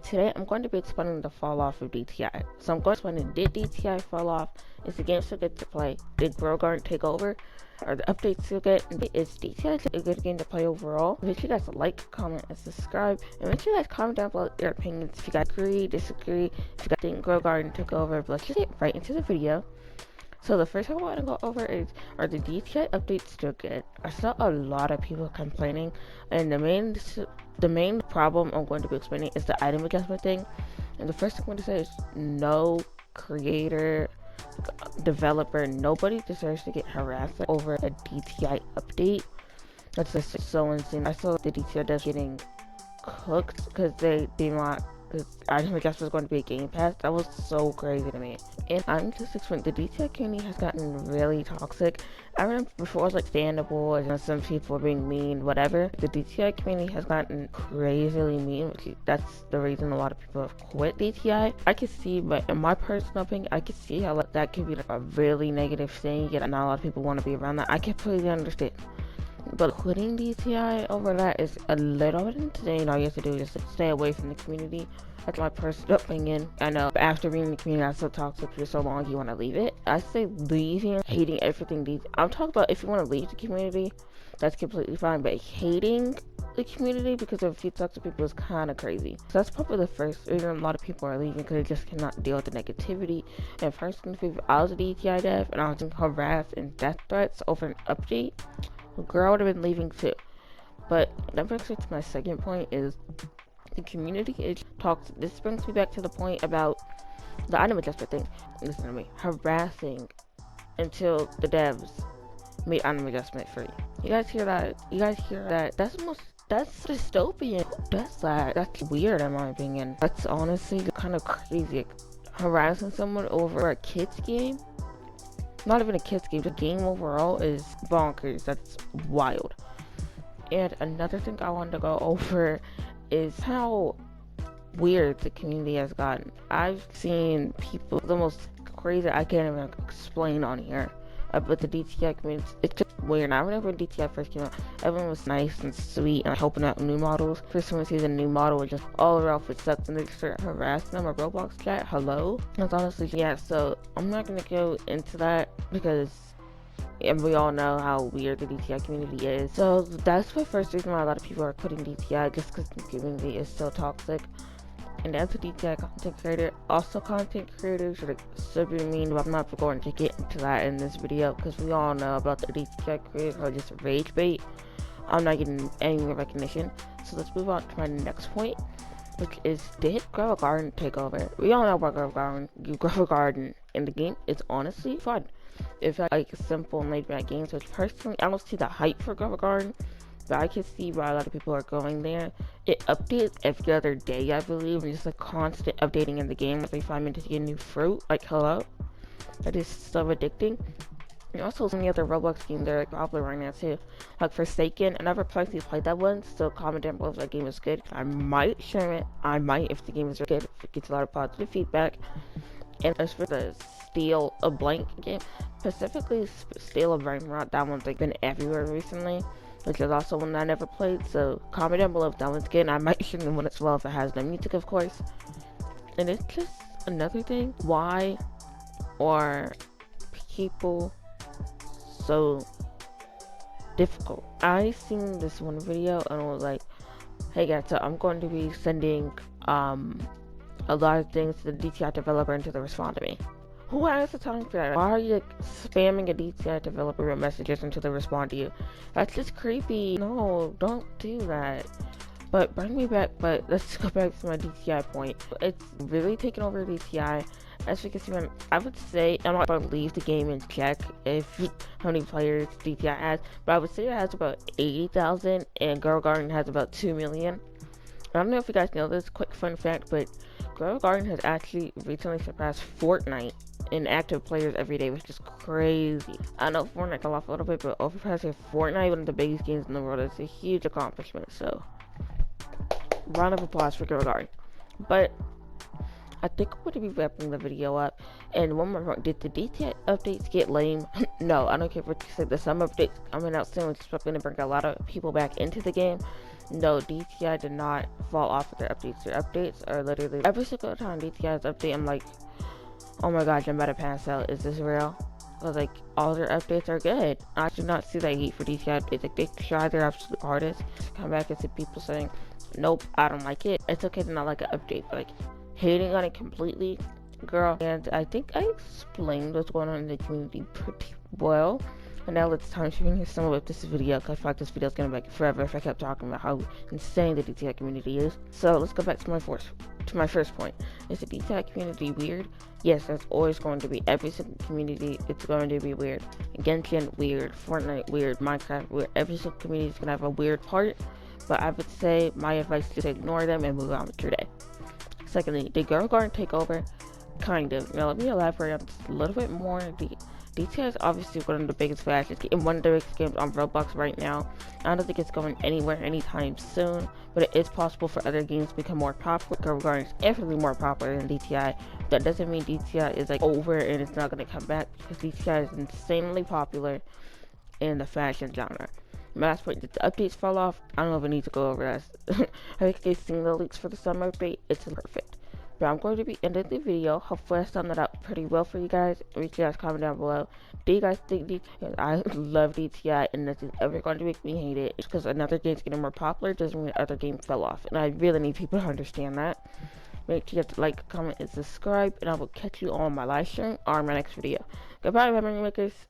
Today I'm going to be explaining the fall off of DTI. So I'm going to explain, did DTI fall off? Is the game still good to play? Did Grow Garden take over? Are the updates still good? And is DTI a good game to play overall? Make sure you guys like, comment, and subscribe. And make sure you guys comment down below your opinions if you guys agree, disagree, if you guys think Grow Garden took over. But let's just get right into the video. So the first thing I want to go over is, are the DTI updates still good? I saw a lot of people complaining, and the main problem I'm going to be explaining is the item adjustment thing. And the first thing I'm going to say is, no creator, developer, nobody deserves to get harassed over a DTI update. That's just so insane. I saw the DTI devs getting cooked because they want because item adjustment was going to be a game pass. That was so crazy to me. And I'm just explaining, the DTI community has gotten really toxic. I remember before it was like standable and some people were being mean, whatever. The DTI community has gotten crazily mean, which that's the reason a lot of people have quit DTI. I could see, but in my personal opinion, I could see how that could be like a really negative thing, yet not a lot of people want to be around that. I completely understand. But quitting DTI over that is a little bit insane. All you have to do is just stay away from the community. That's my personal opinion. I know after being in the community that's so toxic for so long, you want to leave it. I say leaving, hating everything. I'm talking about if you want to leave the community, that's completely fine. But hating the community because of a few toxic people is kind of crazy. So that's probably the first reason a lot of people are leaving, because they just cannot deal with the negativity. And personally, if I was a DTI dev and I was getting harassed and death threats over an update, girl would have been leaving too. But that brings me to my second point, is the community is toxic. This brings me back to the point about the item adjustment thing. Listen to me. Harassing until the devs made item adjustment free. You guys hear that? You guys hear that? That's dystopian. Who does that? That's weird in my opinion. That's honestly kind of crazy. Harassing someone over a kid's game? Not even a kid's game, the game overall is bonkers. That's wild. And another thing I wanted to go over is how weird the community has gotten. I've seen people the most crazy I can't even explain on here about the DTI community. It's just weird. I remember when DTI first came out, everyone was nice and sweet and helping out new models. First time I see the new model, it just all their outfits sucked and they just start harassing them or Roblox chat. Hello? That's honestly, yeah, so I'm not gonna go into that because we all know how weird the DTI community is. So that's the first reason why a lot of people are quitting DTI, just because the community is so toxic. And as a DTI content creator, also content creators are so mean, but I'm not going to get into that in this video because we all know about the DTI creators are just rage bait. I'm not getting any recognition. So let's move on to my next point, which is, did Grow a Garden take over? We all know about Grow a Garden. You grow a garden in the game, it's honestly fun. It's like a simple and laid back game, which personally I don't see the hype for Grow a Garden, but I can see why a lot of people are going there. It updates every other day, I believe, and just like constant updating in the game. Every 5 minutes you get a new fruit, like hello. That is so addicting. And also some of the other Roblox games that are like popular right now too, like Forsaken. I never personally played that one, so comment down below if that game is good. I might share it. I might if the game is good, if it gets a lot of positive feedback. And as for the Steal a Blank game, specifically Steal a Brainrot, that one's like been everywhere recently, which is also one that I never played. So comment down below if that one's good, and I might share the one as well if it has no music, of course. And it's just another thing, why are people so difficult? I seen this one video and it was like, hey guys, so I'm going to be sending a lot of things to the DTI developer until they respond to me. Who has the time for that? Why are you spamming a DTI developer with messages until they respond to you? That's just creepy. No, don't do that. But bring me back, but let's go back to my DTI point. It's really taken over DTI. As you can see, I would say, I'm not going to leave the game and check how many players DTI has, but I would say it has about 80,000 and Grow Garden has about 2 million. I don't know if you guys know this, quick fun fact, but Grow Garden has actually recently surpassed Fortnite in active players every day, which is crazy. I know Fortnite fell off a little bit, but overpassing Fortnite, one of the biggest games in the world, is a huge accomplishment. So, round of applause for Grow Garden. But I think I'm going to be wrapping the video up. And one more point, did the DTI updates get lame? No, I don't care what you say. The some updates coming out soon, it's going to bring a lot of people back into the game. No, DTI did not fall off with their updates. Their updates are literally, every single time DTI's update, I'm like, oh my gosh, I'm about to pass out. Is this real? Because, like, all their updates are good. I do not see that hate for DTI updates. Like, they try their absolute hardest to come back and see people saying, nope, I don't like it. It's okay to not like an update, but, like, hating on it completely, girl. And I think I explained what's going on in the community pretty well. And now it's time to finish some of this video, because I feel like this video is going to be like forever if I kept talking about how insane the DTI community is. So let's go back to my first point. Is the DTI community weird? Yes, that's always going to be. Every single community, it's going to be weird. Genshin, weird. Fortnite, weird. Minecraft, weird. Every single community is going to have a weird part. But I would say my advice is to ignore them and move on with your day. Secondly, did Girl Garden take over? Kind of. Now let me elaborate on this a little bit more. DTI is obviously one of the biggest fashions and one of the biggest games on Roblox right now. I don't think it's going anywhere anytime soon, but it is possible for other games to become more popular. Girl Garden is infinitely more popular than DTI. That doesn't mean DTI is like over and it's not going to come back, because DTI is insanely popular in the fashion genre. My last point, did the updates fall off? I don't know if I need to go over that. I think you've seen the leaks for the summer update. It's perfect. But I'm going to be ending the video. Hopefully I summed it up pretty well for you guys. Make sure you guys comment down below. Do you guys think DTI? I love DTI, and this is ever going to make me hate it. It's because another game's getting more popular doesn't mean the other game fell off. And I really need people to understand that. Make sure you guys like, comment, and subscribe. And I will catch you on my live stream or my next video. Goodbye, memory makers.